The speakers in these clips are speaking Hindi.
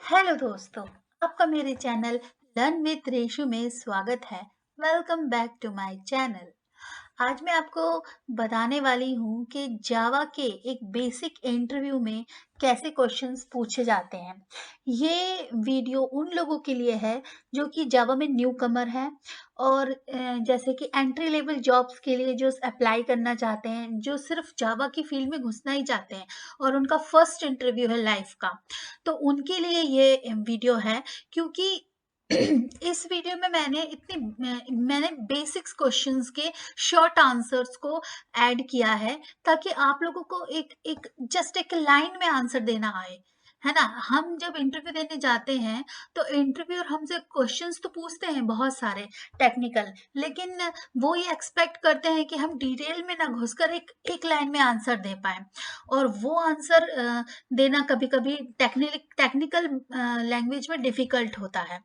हेलो दोस्तों, आपका मेरे चैनल लर्न विद रेशु में स्वागत है। Welcome back to my channel. आज मैं आपको बताने वाली हूँ कि जावा के एक बेसिक इंटरव्यू में कैसे क्वेश्चंस पूछे जाते हैं। ये वीडियो उन लोगों के लिए है जो कि जावा में न्यू कमर है और जैसे कि एंट्री लेवल जॉब्स के लिए जो अप्लाई करना चाहते हैं, जो सिर्फ जावा की फील्ड में घुसना ही चाहते हैं और उनका फर्स्ट इंटरव्यू है लाइफ का, तो उनके लिए ये वीडियो है। क्योंकि इस वीडियो में मैंने बेसिक्स क्वेश्चंस के शॉर्ट आंसर्स को ऐड किया है ताकि आप लोगों को एक एक जस्ट एक लाइन में आंसर देना आए, है ना। हम जब इंटरव्यू देने जाते हैं तो इंटरव्यूअर हमसे क्वेश्चंस तो पूछते हैं बहुत सारे टेक्निकल, लेकिन वो ये एक्सपेक्ट करते हैं कि हम डिटेल में ना घुसकर एक एक लाइन में आंसर दे पाए। और वो आंसर देना कभी कभी टेक्निकल लैंग्वेज में डिफिकल्ट होता है।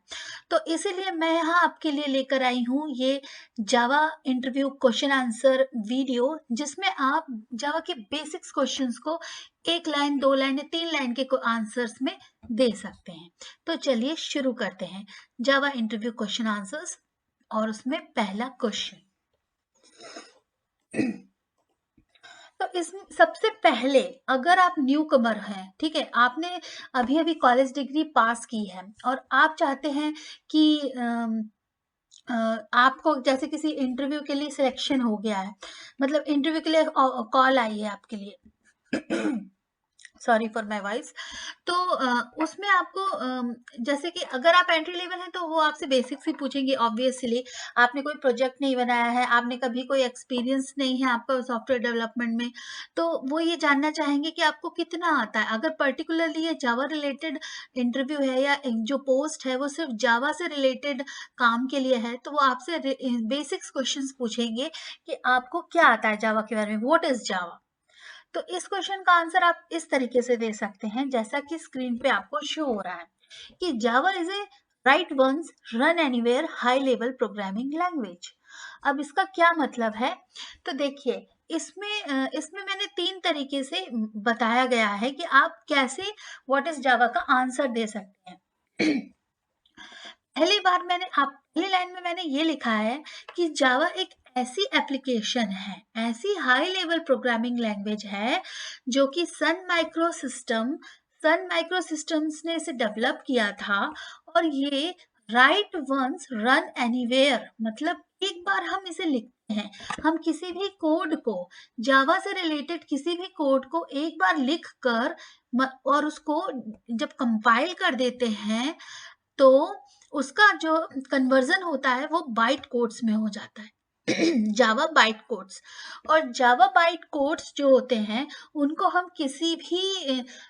तो इसीलिए मैं यहाँ आपके लिए लेकर आई हूँ ये जावा इंटरव्यू क्वेश्चन आंसर वीडियो, जिसमें आप जावा के बेसिक्स क्वेश्चंस को एक लाइन, दो लाइन या तीन लाइन के आंसर्स में दे सकते हैं। तो चलिए शुरू करते हैं जावा इंटरव्यू क्वेश्चन आंसर्स। और उसमें पहला क्वेश्चन, तो इसमें सबसे पहले, अगर आप न्यू कमर हैं, ठीक है, आपने अभी अभी कॉलेज डिग्री पास की है और आप चाहते हैं कि आपको जैसे किसी इंटरव्यू के लिए सिलेक्शन हो गया है, मतलब इंटरव्यू के लिए कॉल आई है आपके लिए सॉरी फॉर माय वॉइस। तो उसमें आपको जैसे कि अगर आप एंट्री लेवल हैं तो वो आपसे बेसिक्स ही पूछेंगे ऑब्वियसली। आपने कोई प्रोजेक्ट नहीं बनाया है, आपने कभी कोई एक्सपीरियंस नहीं है आपका सॉफ्टवेयर डेवलपमेंट में, तो वो ये जानना चाहेंगे कि आपको कितना आता है। अगर पर्टिकुलरली ये जावा रिलेटेड इंटरव्यू है या जो पोस्ट है वो सिर्फ जावा से रिलेटेड काम के लिए है, तो वो आपसे बेसिक्स क्वेश्चंस पूछेंगे कि आपको क्या आता है जावा के बारे में, व्हाट इज जावा। तो इस क्वेश्चन का आंसर आप इस तरीके से दे सकते हैं जैसा कि स्क्रीन पे आपको शो हो रहा है कि Java is a write once run anywhere high level programming language. अब इसका क्या मतलब है, तो देखिए इसमें मैंने तीन तरीके से बताया गया है कि आप कैसे व्हाट इज जावा का आंसर दे सकते हैं। पहली लाइन में मैंने ये लिखा है कि जावा एक ऐसी एप्लीकेशन है, ऐसी हाई लेवल प्रोग्रामिंग लैंग्वेज है जो कि सन माइक्रो सिस्टम्स ने इसे डेवलप किया था। और ये राइट वंस रन एनीवेयर, मतलब एक बार हम इसे लिखते हैं, हम किसी भी कोड को, जावा से रिलेटेड किसी भी कोड को एक बार लिख कर और उसको जब कंपाइल कर देते हैं तो उसका जो कन्वर्जन होता है वो बाइट कोड्स में हो जाता है। जावा बाइट कोड्स, और जावा बाइट कोड्स जो होते हैं उनको हम किसी भी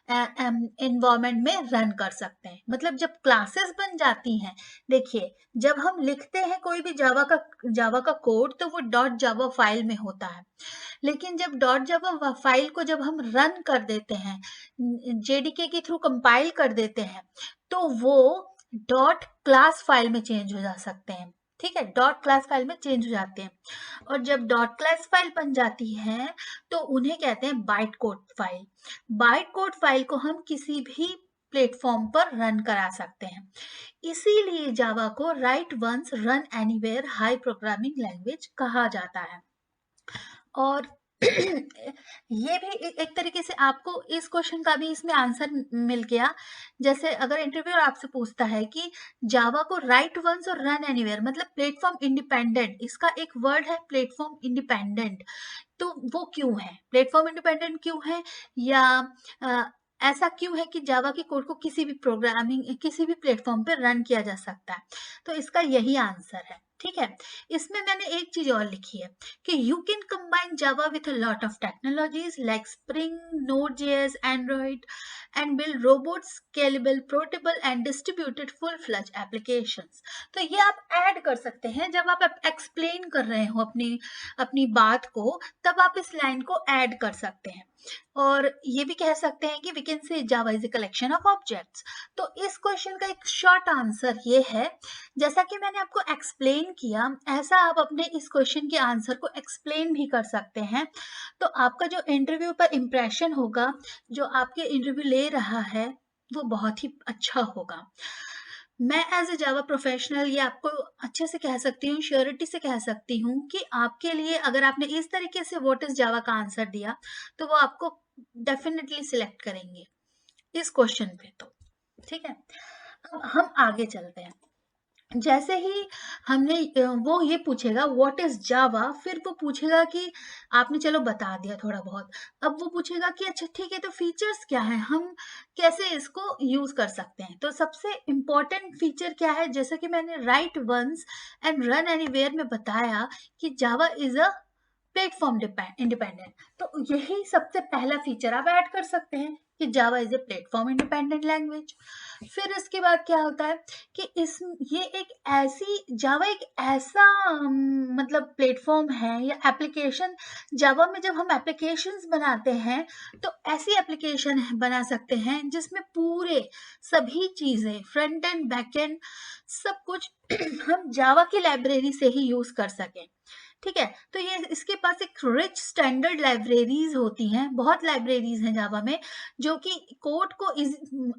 एनवायरनमेंट में रन कर सकते हैं। मतलब जब क्लासेस बन जाती हैं, देखिए जब हम लिखते हैं कोई भी जावा का कोड तो वो डॉट जावा फाइल में होता है, लेकिन जब डॉट जावा फाइल को जब हम रन कर देते हैं, जेडीके के थ्रू कंपाइल कर देते हैं, तो वो डॉट क्लास फाइल में चेंज हो जा सकते हैं। ठीक है, डॉट क्लास फाइल में चेंज हो जाते हैं। और जब डॉट क्लास फाइल बन जाती है तो उन्हें कहते हैं byte code file. Byte code file को हम किसी भी प्लेटफॉर्म पर रन करा सकते हैं। इसीलिए जावा को write once run anywhere high programming language कहा जाता है। और ये भी एक तरीके से आपको इस क्वेश्चन का भी इसमें आंसर मिल गया। जैसे अगर इंटरव्यूअर आपसे पूछता है कि जावा को राइट वंस और रन एनीवेयर, मतलब प्लेटफॉर्म इंडिपेंडेंट, इसका एक वर्ड है प्लेटफॉर्म इंडिपेंडेंट, तो वो क्यों है, प्लेटफॉर्म इंडिपेंडेंट क्यों है, या अ, ऐसा क्यों है कि जावा के कोड को किसी भी प्लेटफॉर्म पे रन किया जा सकता है, तो इसका यही आंसर है। ठीक है, इसमें मैंने एक चीज और लिखी है कि you can combine Java with a lot of technologies like spring, node JS, Android and build robot scalable, portable and distributed full fledge applications. तो ये आप ऐड कर सकते हैं जब आप एक्सप्लेन कर रहे हो अपनी अपनी बात को, तब आप इस लाइन को ऐड कर सकते हैं। और ये भी कह सकते हैं कि we can say Java is a collection of objects. तो इस क्वेश्चन का एक शॉर्ट आंसर ये है, जैसा कि मैंने आपको एक्सप्लेन किया ऐसा आप अपने इस क्वेश्चन के आंसर को एक्सप्लेन भी कर सकते हैं। तो आपका जो इंटरव्यू पर इम्प्रेशन होगा, जो आपके इंटरव्यू ले रहा है, वो बहुत ही अच्छा होगा। मैं एज़ अ जावा प्रोफ़ेशनल ये आपको अच्छे से कह सकती हूँ, श्योरिटी से कह सकती हूँ कि आपके लिए अगर आपने इस तरीके से व्हाट इज़ जावा का आंसर दिया, तो वो आपको डेफ़िनिटली सिलेक्ट करेंगे, इस क्वेश्चन पे तो, ठीक है? अब हम आगे चलते हैं। जैसे ही हमने वो ये पूछेगा व्हाट इज़ जावा, फिर वो पूछेगा कि आपने चलो बता दिया थोड़ा बहुत। अब वो पूछेगा कि अच्छा ठीक है, तो फीचर्स क्या हैं? हम कैसे इसको यूज़ कर सकते हैं? तो सबसे इम्पोर्टेंट फीचर क्या है? जैसा कि मैंने write once and run anywhere में बताया कि Java is a platform independent. तो यही सबसे पहला फीचर आप ऐड कर सकते हैं कि Java is a platform independent language. फिर इसके बाद क्या होता है कि इस ये एक ऐसी जावा एक ऐसा मतलब प्लेटफ़ॉर्म है या एप्लीकेशन, जावा में जब हम एप्लीकेशंस बनाते हैं, तो ऐसी एप्लीकेशन बना सकते हैं जिसमें पूरे सभी चीज़ें फ्रंट एंड बैक एंड सब कुछ हम जावा की लाइब्रेरी से ही यूज़ कर सकें। ठीक है? तो ये इसके पास एक रिच स्टैंडर्ड लाइब्रेरीज़ होती हैं, बहुत लाइब्रेरीज़ हैं जावा में, जो कि कोड को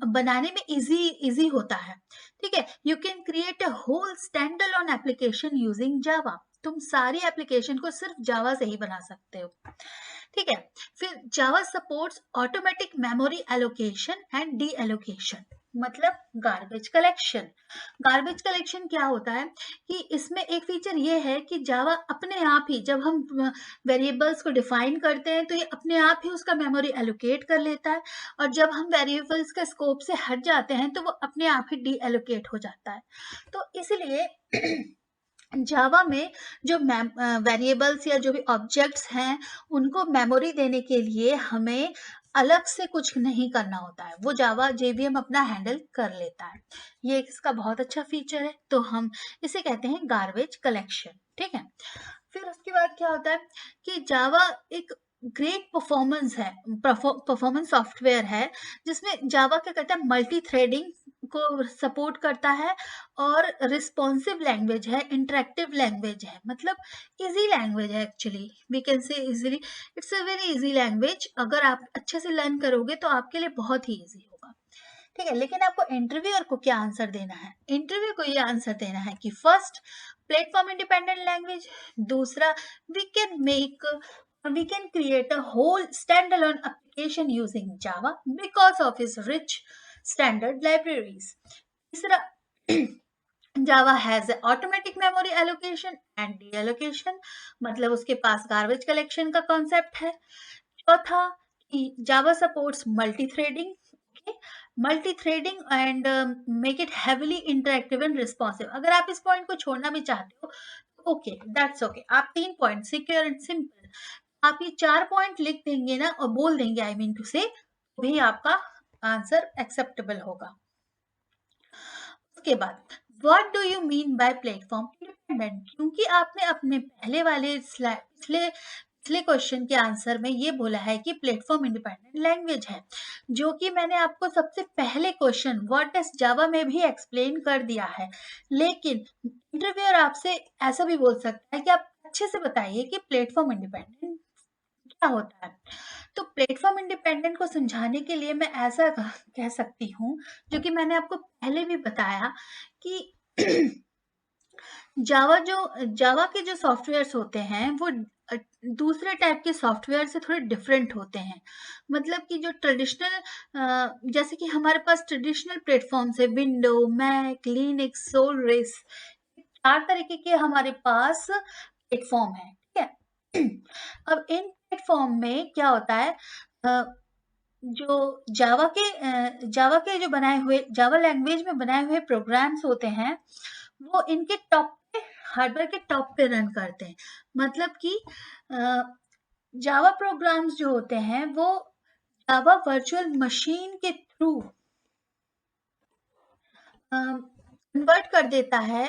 बनाने में ईज़ी होता है, ठीक है? You can create a whole stand alone application using Java. तुम सारी एप्लीकेशन को सिर्फ जावा से ही बना सकते हो, ठीक है? फिर Java supports automatic memory allocation and deallocation, मतलब गार्बेज कलेक्शन। गार्बेज कलेक्शन क्या होता है कि इसमें एक फीचर ये है कि जावा अपने आप ही जब हम वेरिएबल्स को डिफाइन करते हैं, तो ये अपने आप ही उसका मेमोरी एलोकेट कर लेता है, और जब हम वेरिएबल्स के स्कोप से हट जाते हैं तो वो अपने आप ही डी एलोकेट हो जाता है। तो इसलिए जावा में जो वेरिएबल्स या जो भी ऑब्जेक्ट्स हैं, उनको मेमोरी देने के लिए हमें अलग से कुछ नहीं करना होता है, वो जावा जेवीएम अपना हैंडल कर लेता है। ये इसका बहुत अच्छा फीचर है, तो हम इसे कहते हैं गार्बेज कलेक्शन, ठीक है? फिर उसके बाद क्या होता है कि जावा एक ग्रेट परफॉर्मेंस सॉफ्टवेयर है, जिसमें जावा क्या करता है, मल्टी थ्रेडिंग को सपोर्ट करता है, और रिस्पॉन्सिव लैंग्वेज है, इंटरेक्टिव लैंग्वेज है, मतलब इजी लैंग्वेज है actually, we can say easily it's a very easy language. अगर आप अच्छे से लर्न करोगे तो आपके लिए बहुत ही इजी होगा, ठीक है? लेकिन आपको इंटरव्यूअर को क्या आंसर देना है? इंटरव्यू को ये आंसर देना है कि फर्स्ट, प्लेटफॉर्म इंडिपेंडेंट लैंग्वेज। दूसरा, we can make we can create a whole standalone application using Java because of its rich standard libraries. तीसरा, Java has a automatic memory allocation and deallocation, मतलब उसके पास गार्बेज कलेक्शन का कॉन्सेप्ट है। चौथा, कि Java supports multi threading, multi threading and make it heavily interactive and responsive. अगर आप इस पॉइंट को छोड़ना भी चाहते हो, ओके, दैट्स ओके। आप 3 पॉइंट सिक्योर एंड सिंपल, आप ये 4 पॉइंट लिख देंगे ना और बोल देंगे आई मीन टू से, भी आपका आंसर एक्सेप्टेबल होगा। उसके बाद, what do you mean by platform independent? क्योंकि आपने अपने पहले वाले पिछले पिछले क्वेश्चन के आंसर में ये बोला है कि प्लेटफॉर्म इंडिपेंडेंट लैंग्वेज है, जो कि मैंने आपको सबसे पहले क्वेश्चन व्हाट इज जावा में भी एक्सप्लेन कर दिया है। लेकिन इंटरव्यूअर आपसे ऐसा भी बोल सकता है कि आप अच्छे से बताइए कि प्लेटफॉर्म इंडिपेंडेंट क्या होता है। तो प्लेटफॉर्म इंडिपेंडेंट को समझाने के लिए मैं ऐसा कह सकती हूँ, जो कि मैंने आपको पहले भी बताया कि जावा के जो सॉफ्टवेयर्स होते हैं वो दूसरे टाइप के सॉफ्टवेयर से थोड़े डिफरेंट होते हैं। मतलब कि जो ट्रेडिशनल जैसे कि हमारे पास ट्रेडिशनल प्लेटफॉर्म्स है, विंडो, मैक, लिनक्स, सोलरिस, 4 तरीके के हमारे पास प्लेटफॉर्म है, ठीक है? अब इन प्लेटफॉर्म में क्या होता है, अ, जो जावा के जो बनाए हुए जावा लैंग्वेज में बनाए हुए प्रोग्राम्स होते हैं, वो इनके टॉप पे, हार्डवेयर के टॉप पे रन करते हैं। मतलब कि जावा प्रोग्राम्स जो होते हैं वो जावा वर्चुअल मशीन के थ्रू कन्वर्ट कर देता है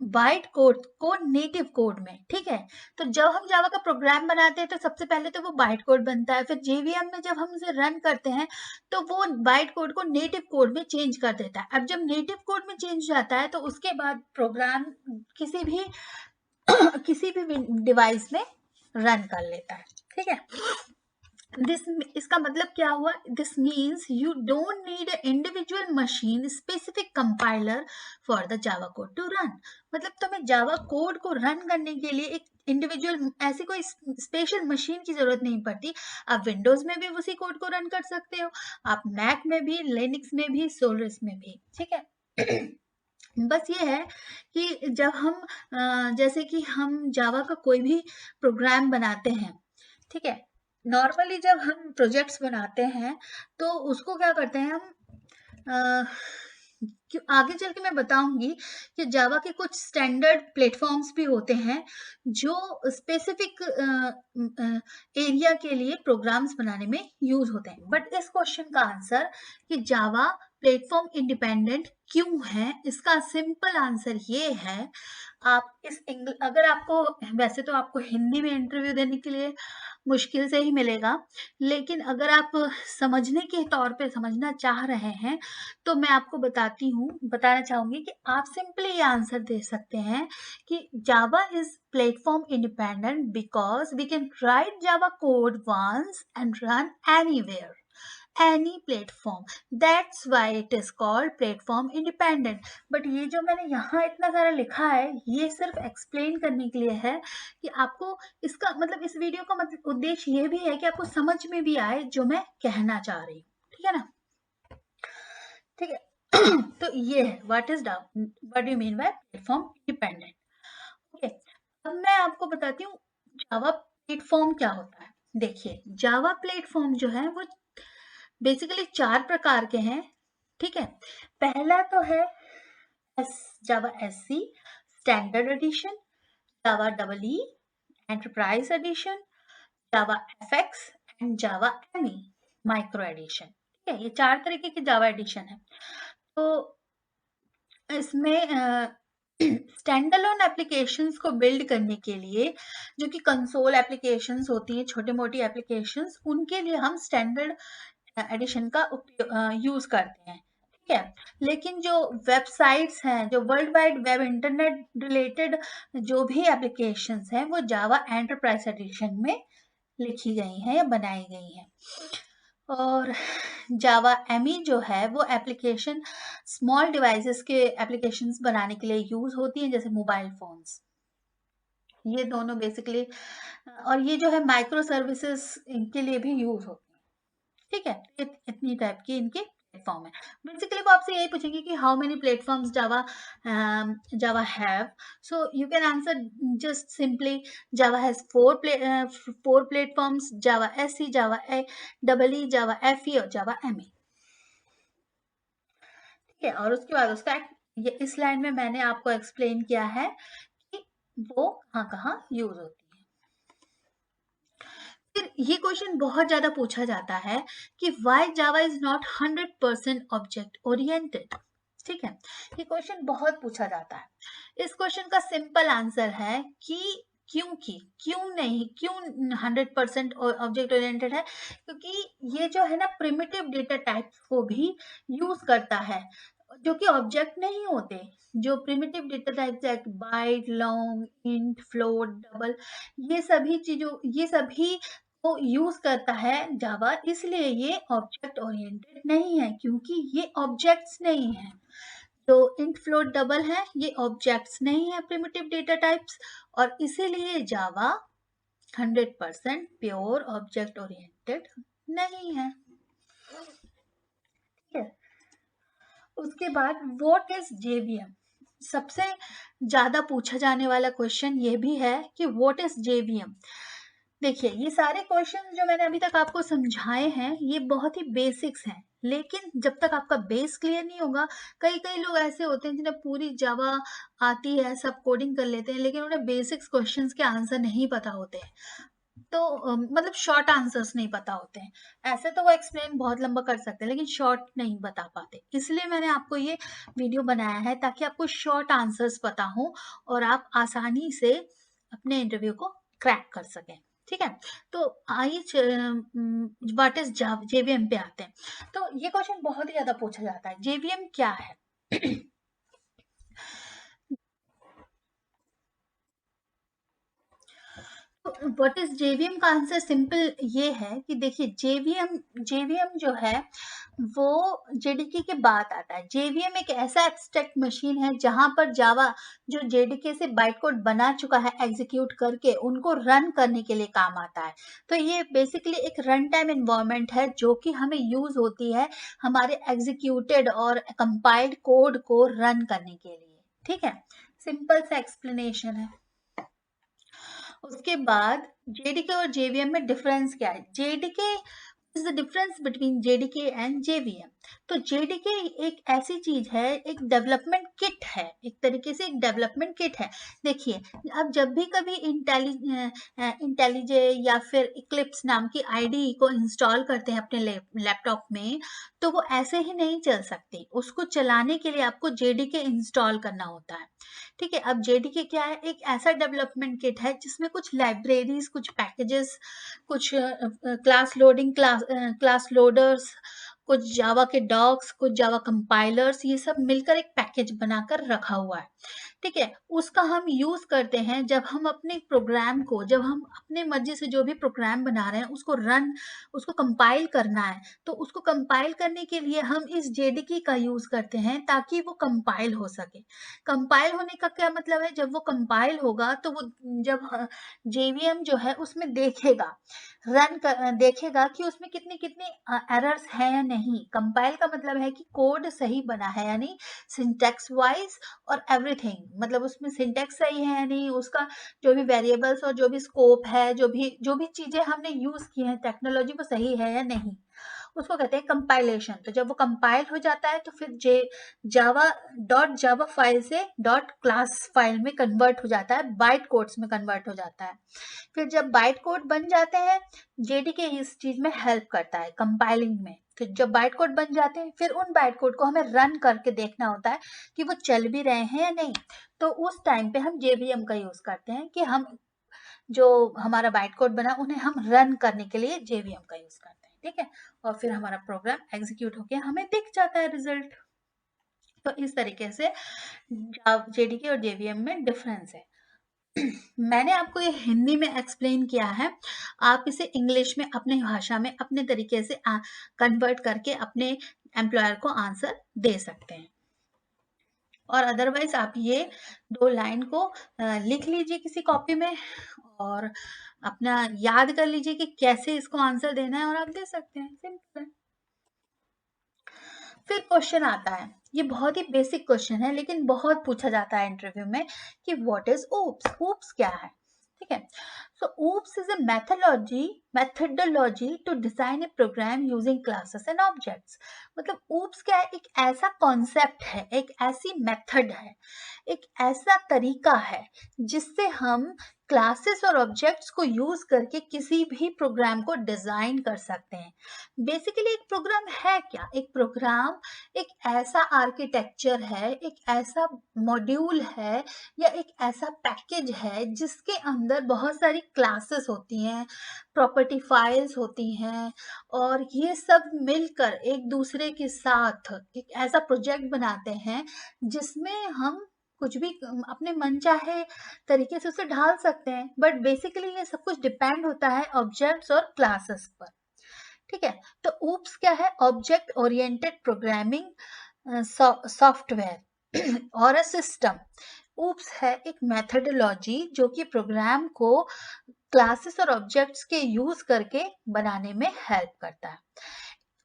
बाइट कोड को नेटिव कोड में, ठीक है? तो जब हम जावा का प्रोग्राम बनाते हैं तो सबसे पहले तो वो बाइट कोड बनता है, फिर जेवीएम में जब हम उसे रन करते हैं तो वो बाइट कोड को नेटिव कोड में चेंज कर देता है। अब जब नेटिव कोड में चेंज हो जाता है तो उसके बाद प्रोग्राम किसी भी किसी भी डिवाइस में रन कर लेता है, ठीक है? दिस इसका मतलब क्या हुआ? This means you don't need individual machine specific compiler for the Java code to run. मतलब तुम्हें जावा कोड को रन करने के लिए एक इंडिविजुअल ऐसी कोई स्पेशल मशीन की जरूरत नहीं पड़ती। आप विंडोज में भी उसी कोड को रन कर सकते हो, आप मैक में भी, लिनक्स में भी, सोलरिस में भी, ठीक है। बस ये है कि जब हम जैसे कि हम जावा का कोई भी प्रोग्राम बनाते हैं, ठीक है, नॉर्मली जब हम प्रोजेक्ट्स बनाते हैं तो उसको क्या करते हैं हम, अ, आगे चल के मैं बताऊंगी कि जावा के कुछ स्टैंडर्ड प्लेटफॉर्म्स भी होते हैं जो स्पेसिफिक एरिया के लिए प्रोग्राम्स बनाने में यूज होते हैं। बट इस क्वेश्चन का आंसर कि जावा प्लेटफॉर्म इंडिपेंडेंट क्यों है, इसका सिंपल आंसर ये है, आप अगर आपको, वैसे तो आपको हिंदी में इंटरव्यू देने के लिए मुश्किल से ही मिलेगा, लेकिन अगर आप समझने के तौर पे समझना चाह रहे हैं तो मैं आपको बताना चाहूंगी कि आप सिंपली ये आंसर दे सकते हैं कि Java is platform independent because we can write Java code once and run anywhere, any platform, that's why it is called platform independent। But ये जो मैंने यहाँ इतना सारा लिखा है ये सिर्फ एक्सप्लेन करने के लिए है कि आपको इसका मतलब, इस वीडियो का मतलब उद्देश्य ये भी है कि आपको समझ में भी आए जो मैं कहना चाह रही हूँ, ठीक है ना? ठीक है। तो ये है what you mean by platform independent. Okay, अब मैं आपको बताती हूँ जावा प्लेटफॉर्म क्या होता है। देखिए, जावा प्लेटफॉर्म जो है वो बेसिकली 4 प्रकार के हैं, ठीक है। पहला तो है Java SE standard edition, Java double E enterprise edition, Java FX and Java ME micro edition, ठीक है। ये 4 तरीके के जावा एडिशन है। तो इसमें स्टैंड अलोन एप्लीकेशंस को बिल्ड करने के लिए, जो कि कंसोल एप्लीकेशंस होती हैं, छोटी मोटी एप्लीकेशंस, उनके लिए हम स्टैंडर्ड एडिशन का यूज करते हैं, ठीक है। लेकिन जो वेबसाइट्स हैं, जो world wide web internet related जो भी एप्लीकेशंस हैं, वो जावा एंटरप्राइज एडिशन में लिखी गई हैं या बनाई गई हैं। और जावा एमई जो है वो एप्लीकेशन स्मॉल डिवाइसेस के एप्लीकेशंस बनाने के लिए यूज होती हैं, जैसे मोबाइल फोन्स, ये दोनों बेसिकली। और ये जो है माइक्रो सर्विसेज के लिए भी यूज होती है, ठीक है। इतनी टाइप की इनके प्लेटफॉर्म है। बेसिकली वो आपसे यही पूछेंगे कि how many platforms Java have, so you can answer just simply Java has 4 platforms, Java SC, Java double E, Java FE और जावा एमई, ठीक है। और उसके बाद उसका ये इस लाइन में मैंने आपको एक्सप्लेन किया है कि वो कहाँ कहाँ यूज होती है। फिर ये क्वेश्चन बहुत ज्यादा पूछा जाता है कि why Java is not 100% object oriented, ठीक है। ये क्वेश्चन बहुत पूछा जाता है। इस क्वेश्चन का सिंपल आंसर है कि क्यों नहीं, क्यों 100% ऑब्जेक्ट ओरिएंटेड है, क्योंकि ये जो है ना प्रिमिटिव डेटा टाइप्स को भी यूज करता है जो कि ऑब्जेक्ट नहीं होते। जो प्रिमिटिव डेटा टाइप्स है byte, long, int, float, double, ये सभी को यूज करता है जावा, इसलिए ये ऑब्जेक्ट ओरिएंटेड नहीं है, क्योंकि ये ऑब्जेक्ट्स नहीं है। तो इंट, फ्लोट, डबल है, ये ऑब्जेक्ट्स नहीं है, प्रिमिटिव डेटा टाइप्स, और इसीलिए जावा 100% प्योर ऑब्जेक्ट ओरिएंटेड नहीं है, ठीक है। उसके बाद व्हाट इज जेवीएम, सबसे ज्यादा पूछा जाने वाला क्वेश्चन ये भी है कि व्हाट इज जेवीएम। देखिए, ये सारे क्वेश्चन जो मैंने अभी तक आपको समझाए हैं ये बहुत ही बेसिक्स हैं, लेकिन जब तक आपका बेस क्लियर नहीं होगा, कई कई लोग ऐसे होते हैं जिन्हें पूरी जावा आती है, सब कोडिंग कर लेते हैं, लेकिन उन्हें बेसिक्स क्वेश्चंस के आंसर नहीं पता होते हैं। तो मतलब शॉर्ट आंसर्स नहीं पता होते हैं। ऐसे तो वो एक्सप्लेन बहुत लंबा कर सकते हैं, लेकिन शॉर्ट नहीं बता पाते, इसलिए मैंने आपको ये वीडियो बनाया है ताकि आपको शॉर्ट आंसर्स पता हो और आप आसानी से अपने इंटरव्यू को क्रैक कर सकें, ठीक है। तो आइए व्हाट इज जेवीएम पे आते हैं। तो ये क्वेश्चन बहुत ही ज्यादा पूछा जाता है, जेवीएम क्या है? व्हाट इज जेवीएम का आंसर सिंपल ये है कि देखिए जेवीएम जेवीएम जो है वो जेडीके के बाद आता है। जेवीएम एक ऐसा एब्स्ट्रैक्ट मशीन है जहां पर जावा जो जेडीके से बाइट कोड बना चुका है एग्जीक्यूट करके उनको रन करने के लिए काम आता है। तो ये बेसिकली एक रन टाइम एनवायरनमेंट है जो कि हमें यूज होती है हमारे एग्जीक्यूटेड और कंपाइल्ड कोड को रन करने के लिए। ठीक है, सिंपल सा एक्सप्लेनेशन है। उसके बाद जेडीके और जेवीएम में डिफरेंस क्या है? JDK is the difference between JDK and JVM. तो जेडीके एक ऐसी चीज है, एक डेवलपमेंट किट है, एक तरीके से एक डेवलपमेंट किट है। देखिए, अब जब भी कभी इंटेलिजे या फिर इक्लिप्स नाम की आईडी को इंस्टॉल करते हैं अपने लैपटॉप में, तो वो ऐसे ही नहीं चल सकती। उसको चलाने के लिए आपको जेडीके इंस्टॉल करना होता है। ठीक है, अब जेडीके क्या है? एक ऐसा डेवलपमेंट किट है जिसमें कुछ लाइब्रेरीज, कुछ पैकेजेस, कुछ क्लास लोडर्स, कुछ जावा के डॉक्स, कुछ जावा कंपाइलर्स, ये सब मिलकर एक पैकेज बनाकर रखा हुआ है। ठीक है, उसका हम यूज करते हैं जब हम अपने प्रोग्राम को, जब हम अपने मर्जी से जो भी प्रोग्राम बना रहे हैं उसको कंपाइल करना है, तो उसको कंपाइल करने के लिए हम इस जेडीके का यूज करते हैं ताकि वो कंपाइल हो सके। कंपाइल होने का क्या मतलब है? जब वो कंपाइल होगा तो वो जब जेवीएम जो है उसमें देखेगा कि उसमें कितने कितने एरर्स हैं या नहीं। कंपाइल का मतलब है कि कोड सही बना है या नहीं, सिंटैक्स वाइज और एवरीथिंग, मतलब उसमें सिंटैक्स सही है या नहीं, उसका जो भी वेरिएबल्स और जो भी स्कोप है, जो भी चीजें हमने यूज की हैं टेक्नोलॉजी, वो सही है या नहीं, उसको कहते हैं कंपाइलेशन। तो जब वो कंपाइल हो जाता है तो फिर जावा डॉट जावा फाइल से डॉट क्लास फाइल में कन्वर्ट हो जाता है, बाइट कोड्स में कन्वर्ट हो जाता है। फिर जब बाइट कोड बन जाते हैं, जेडीके इस चीज में हेल्प करता है कंपाइलिंग में। फिर जब बाइट कोड बन जाते हैं, फिर उन बाइट कोड को हमें रन करके देखना होता है कि वो चल भी रहे हैं या नहीं। तो उस टाइम पे हम जेवीएम का यूज करते हैं कि हम जो हमारा बाइट कोड बना उन्हें हम रन करने के लिए जेवीएम का यूज करते हैं। ठीक है, और फिर हमारा प्रोग्राम एग्जीक्यूट होके हमें दिख जाता है रिजल्ट। तो इस तरीके से जेडीके और जेवीएम में डिफरेंस है। मैंने आपको ये हिंदी में एक्सप्लेन किया है, आप इसे इंग्लिश में अपने भाषा में अपने तरीके से कन्वर्ट करके अपने एम्प्लॉयर को आंसर दे सकते हैं। और अदरवाइज आप ये 2 लाइन को लिख लीजिए किसी कॉपी में और अपना याद कर लीजिए कि कैसे इसको आंसर देना है और आप दे सकते हैं, सिंपल है। फिर क्वेश्चन आता है, ये बहुत ही बेसिक क्वेश्चन है लेकिन बहुत पूछा जाता है इंटरव्यू में कि व्हाट इज ऊप्स? ऊप्स क्या है? ठीक है, so oops is a methodology to design a program using classes and objects। मतलब oops क्या है? एक ऐसा कॉन्सेप्ट है, एक ऐसी मेथड है, एक ऐसा तरीका है जिससे हम क्लासेस और ऑब्जेक्ट्स को यूज करके किसी भी प्रोग्राम को डिजाइन कर सकते हैं। बेसिकली एक प्रोग्राम है क्या? एक प्रोग्राम एक ऐसा आर्किटेक्चर है, एक ऐसा मॉड्यूल है या एक ऐसा पैकेज है जिसके अंदर बहुत सारी क्लासेस होती हैं, प्रॉपर्टी फाइल्स होती हैं, और ये सब मिलकर एक दूसरे के साथ एक ऐसा प्रोजेक्ट बनाते हैं जिसमें हम कुछ भी अपने मनचाहे तरीके से उसे ढाल सकते हैं। बट बेसिकली ये सब कुछ डिपेंड होता है ऑब्जेक्ट्स और क्लासेस पर। ठीक है, तो ऊप्स क्या है? ऑब्जेक्ट ओरिएंटेड प्रोग्रामिंग सॉफ्टवेयर और अ सिस्टम। ऊप्स है एक मेथडोलॉजी जो कि प्रोग्राम को क्लासेस और ऑब्जेक्ट्स के यूज करके बनाने में हेल्प करता है,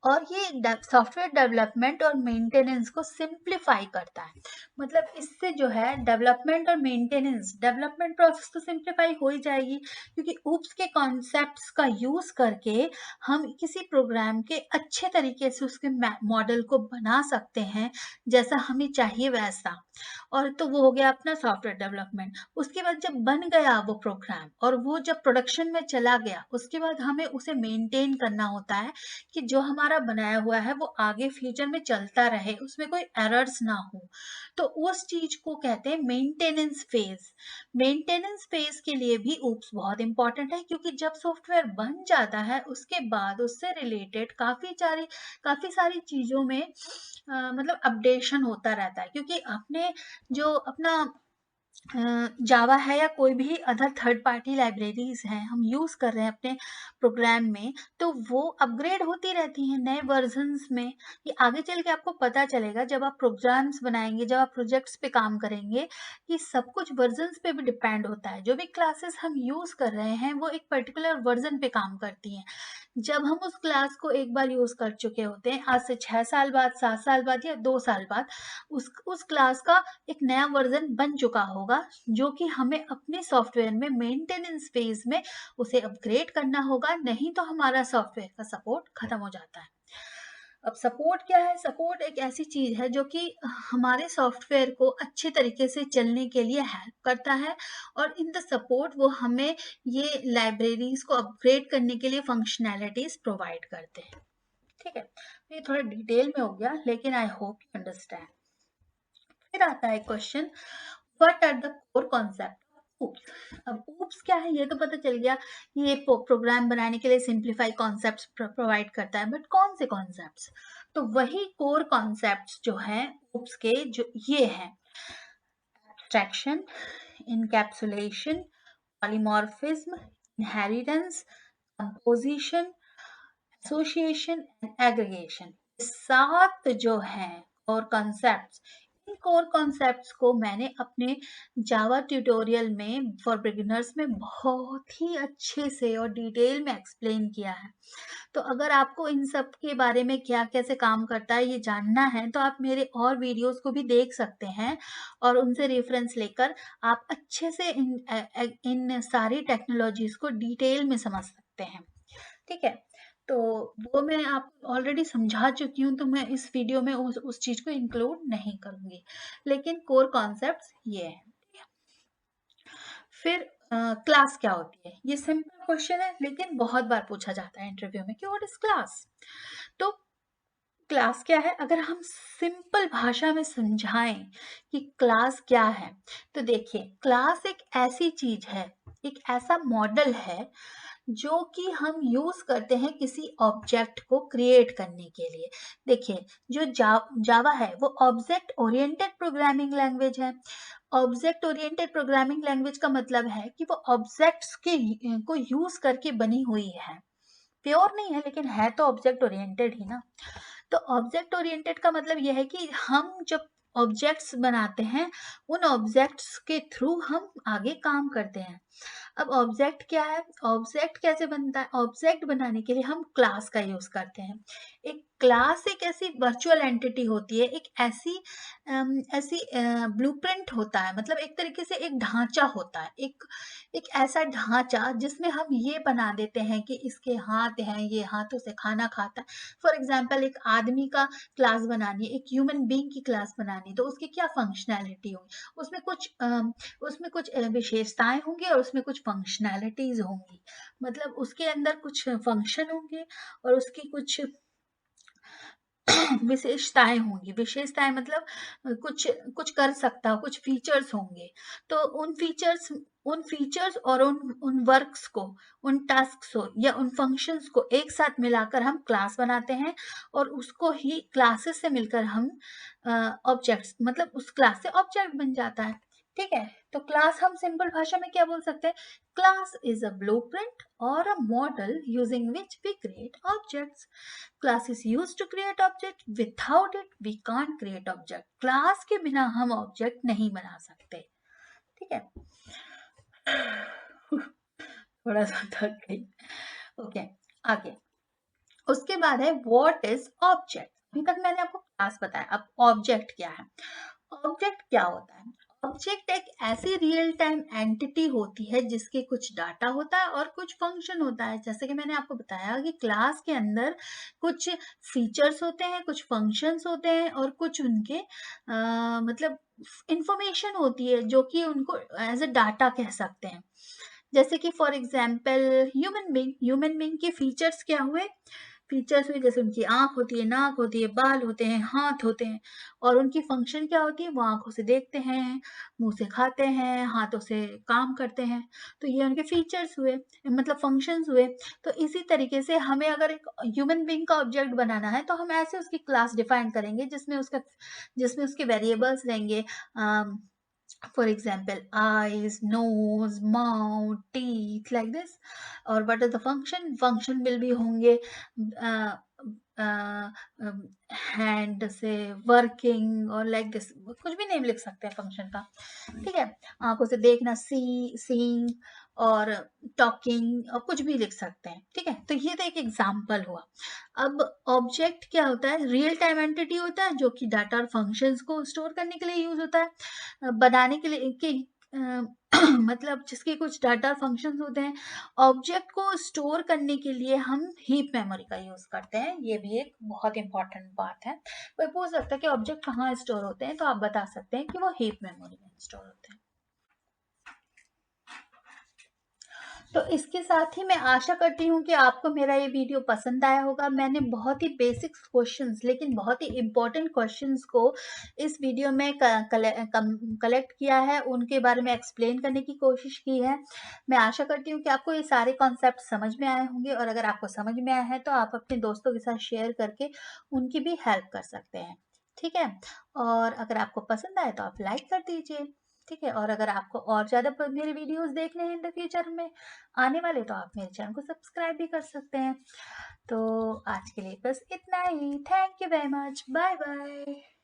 और ये सॉफ्टवेयर डेवलपमेंट और मेंटेनेंस को सिंप्लीफाई करता है। मतलब इससे जो है डेवलपमेंट और मेंटेनेंस, डेवलपमेंट प्रोसेस तो सिंप्लीफाई हो ही जाएगी क्योंकि ऊप्स के कॉन्सेप्ट्स का यूज करके हम किसी प्रोग्राम के अच्छे तरीके से उसके मॉडल को बना सकते हैं जैसा हमें चाहिए वैसा। और तो वो हो गया अपना सॉफ्टवेयर डेवलपमेंट। उसके बाद जब बन गया वो प्रोग्राम और वो जब प्रोडक्शन में चला गया, उसके बाद हमें उसे मेंटेन करना होता है कि जो हमारा बनाया हुआ है वो आगे फ्यूचर में चलता रहे, उसमें कोई एरर्स ना हो। तो उस चीज को कहते हैं मेंटेनेंस फेज। मेंटेनेंस फेज के लिए भी ऊप्स बहुत इंपॉर्टेंट है क्योंकि जब सॉफ्टवेयर बन जाता है उसके बाद उससे रिलेटेड काफी सारी चीजों में मतलब अपडेशन होता रहता है, क्योंकि अपने जो अपना जावा है या कोई भी अदर थर्ड पार्टी लाइब्रेरीज हैं हम यूज़ कर रहे हैं अपने प्रोग्राम में, तो वो अपग्रेड होती रहती हैं नए वर्जन्स में। ये आगे चल के आपको पता चलेगा जब आप प्रोग्राम्स बनाएंगे, जब आप प्रोजेक्ट्स पे काम करेंगे, कि सब कुछ वर्जन्स पे भी डिपेंड होता है। जो भी क्लासेस हम यूज़ कर रहे हैं वो एक पर्टिकुलर वर्जन पे काम करती हैं। जब हम उस क्लास को एक बार यूज़ कर चुके होते हैं, आज से 6 साल बाद, 7 साल बाद या 2 साल बाद, उस क्लास का एक नया वर्ज़न बन चुका होगा, जो कि हमें अपने सॉफ्टवेयर में मेंटेनेंस फेज़ में उसे अपग्रेड करना होगा, नहीं तो हमारा सॉफ्टवेयर का सपोर्ट खत्म हो जाता है। अब सपोर्ट क्या है? सपोर्ट एक ऐसी चीज़ है जो कि हमारे सॉफ्टवेयर को अच्छे तरीके से चलने के लिए हेल्प करता है, और इन द सपोर्ट वो हमें ये लाइब्रेरीज़ को अपग्रेड करने के लिए फंक्शनैलिटीज़ प्रोवाइड करते हैं। ठीक है? तो ये थोड़ा डिटेल में हो गया, लेकिन आई होप यू अंडरस्टैंड। फिर आता है question, what are the core concept of oops. अब ऊप्स क्या है ये तो पता चल गया, ये प्रोग्राम बनाने के लिए सिंप्लीफाई कॉन्सेप्ट्स प्रोवाइड करता है, बट कौन से कॉन्सेप्ट्स? तो वही कोर कॉन्सेप्ट्स जो हैं ऊप्स के, जो ये हैं: abstraction, encapsulation, polymorphism, inheritance, composition, association and aggregation. 7 जो हैं कोर कॉन्सेप्ट्स, इन कोर कॉन्सेप्ट्स को मैंने अपने जावा ट्यूटोरियल में फॉर बिगिनर्स में बहुत ही अच्छे से और डिटेल में एक्सप्लेन किया है। तो अगर आपको इन सब के बारे में क्या कैसे काम करता है ये जानना है, तो आप मेरे और वीडियोस को भी देख सकते हैं, और उनसे रेफरेंस लेकर आप अच्छे से इन सारी टेक्नोलॉजीज को डिटेल में समझ सकते हैं। ठीक है? तो वो मैं आपको ऑलरेडी समझा चुकी हूँ, तो मैं इस वीडियो में उस चीज़ को इंक्लूड नहीं करूँगी, लेकिन कोर कॉन्सेप्ट्स ये हैं। फिर क्लास क्या होती है? ये सिंपल क्वेश्चन है, लेकिन बहुत बार पूछा जाता है इंटरव्यू में कि व्हाट इज क्लास। तो क्लास क्या है, अगर हम सिंपल भाषा में समझाएं कि क्लास क्या है, तो देखिए, क्लास एक ऐसी चीज है, एक ऐसा मॉडल है जो कि हम यूज करते हैं किसी ऑब्जेक्ट को क्रिएट करने के लिए। देखिए, जो जावा है वो ऑब्जेक्ट ओरिएंटेड प्रोग्रामिंग लैंग्वेज है। ऑब्जेक्ट ओरिएंटेड प्रोग्रामिंग लैंग्वेज का मतलब है कि वो ऑब्जेक्ट्स के को यूज करके बनी हुई है। प्योर नहीं है, लेकिन है तो ऑब्जेक्ट ओरिएंटेड ही ना। तो ऑब्जेक्ट ओरिएंटेड का मतलब यह है कि हम जब ऑब्जेक्ट्स बनाते हैं, उन ऑब्जेक्ट्स के थ्रू हम आगे काम करते हैं। अब ऑब्जेक्ट क्या है? ऑब्जेक्ट कैसे बनता है? ऑब्जेक्ट बनाने के लिए हम क्लास का यूज करते हैं। एक क्लास एक ऐसी वर्चुअल एंटिटी होती है, एक ऐसी ब्लूप्रिंट होता है, मतलब एक तरीके से एक ढांचा होता है, एक एक ऐसा ढांचा जिसमें हम ये बना देते हैं कि इसके हाथ हैं, ये हाथों से खाना खाता है। फॉर एग्जाम्पल, एक आदमी का क्लास बनानी है, एक ह्यूमन बीइंग की क्लास बनानी है, तो उसकी क्या फंक्शनैलिटी होगी? उसमें कुछ विशेषताएं होंगी और उसमें कुछ फंक्शनैलिटीज होंगी। मतलब उसके अंदर कुछ फंक्शन होंगे और उसकी कुछ विशेषताएं होंगी। विशेषताएं मतलब कुछ कुछ कर सकता हो, कुछ फीचर्स होंगे। तो उन फीचर्स और उन वर्क्स को, उन टास्क्स को या उन फंक्शंस को एक साथ मिलाकर हम क्लास बनाते हैं, और उसको ही क्लासेस से मिलकर हम ऑब्जेक्ट्स, मतलब उस क्लास से ऑब्जेक्ट बन जाता है। ठीक है? तो क्लास हम सिंपल भाषा में क्या बोल सकते हैं? क्लास इज अ ब्लूप्रिंट और a model using which we create objects. Class is used to create object. Without it, we can't create object. Class के बिना हम object नहीं बना सकते। ठीक है? थोड़ा सा थक गई। ओके, आगे। उसके बाद है व्हाट इज ऑब्जेक्ट। अभी तक मैंने आपको क्लास बताया, अब ऑब्जेक्ट क्या है? ऑब्जेक्ट क्या होता है? ऑब्जेक्ट एक ऐसी रियल टाइम एंटिटी होती है जिसके कुछ डाटा होता है और कुछ फंक्शन होता है। जैसे कि मैंने आपको बताया कि क्लास के अंदर कुछ फीचर्स होते हैं, कुछ फंक्शंस होते हैं, और कुछ उनके मतलब इंफॉर्मेशन होती है जो कि उनको एज अ डाटा कह सकते हैं। जैसे कि फॉर एग्जाम्पल, ह्यूमन बींग के फीचर्स क्या हुए? फीचर्स हुए जैसे उनकी आंख होती है, नाक होती है, बाल होते हैं, हाथ होते हैं। और उनकी फंक्शन क्या होती है? वो आंखों से देखते हैं, मुंह से खाते हैं, हाथों से काम करते हैं। तो ये उनके फीचर्स हुए, मतलब फंक्शंस हुए। तो इसी तरीके से हमें अगर एक ह्यूमन बींग का ऑब्जेक्ट बनाना है, तो हम ऐसे उसकी क्लास डिफाइन करेंगे जिसमें उसके वेरिएबल्स रहेंगे, For example, eyes, nose, mouth, teeth, like this. Or what is the function? Function will be होंगे हैंड से वर्किंग और लाइक दिस, कुछ भी नेम लिख सकते हैं फंक्शन का, ठीक है। आंखों से देखना, सीइंग, और टॉकिंग, और कुछ भी लिख सकते हैं, ठीक है। तो ये तो एक एग्जाम्पल हुआ। अब ऑब्जेक्ट क्या होता है? रियल टाइम एंटिटी होता है जो कि डाटा और फंक्शंस को स्टोर करने के लिए यूज होता है, बनाने के लिए कि मतलब जिसके कुछ डाटा फंक्शंस होते हैं। ऑब्जेक्ट को स्टोर करने के लिए हम हीप मेमोरी का यूज करते हैं, ये भी एक बहुत इंपॉर्टेंट बात है। कोई पूछ सकता है कि ऑब्जेक्ट कहाँ स्टोर होते हैं, तो आप बता सकते हैं कि वो हीप मेमोरी में स्टोर होते हैं। तो इसके साथ ही मैं आशा करती हूँ कि आपको मेरा ये वीडियो पसंद आया होगा। मैंने बहुत ही बेसिक क्वेश्चंस, लेकिन बहुत ही इम्पोर्टेंट क्वेश्चंस को इस वीडियो में कलेक्ट किया है, उनके बारे में एक्सप्लेन करने की कोशिश की है। मैं आशा करती हूँ कि आपको ये सारे कॉन्सेप्ट समझ में आए होंगे, और अगर आपको समझ में आया है तो आप अपने दोस्तों के साथ शेयर करके उनकी भी हेल्प कर सकते हैं, ठीक है। और अगर आपको पसंद आए तो आप लाइक कर दीजिए, ठीक है। और अगर आपको और ज़्यादा मेरे वीडियोस देखने हैं इन द फ्यूचर में आने वाले, तो आप मेरे चैनल को सब्सक्राइब भी कर सकते हैं। तो आज के लिए बस इतना ही। Thank you very much. Bye bye.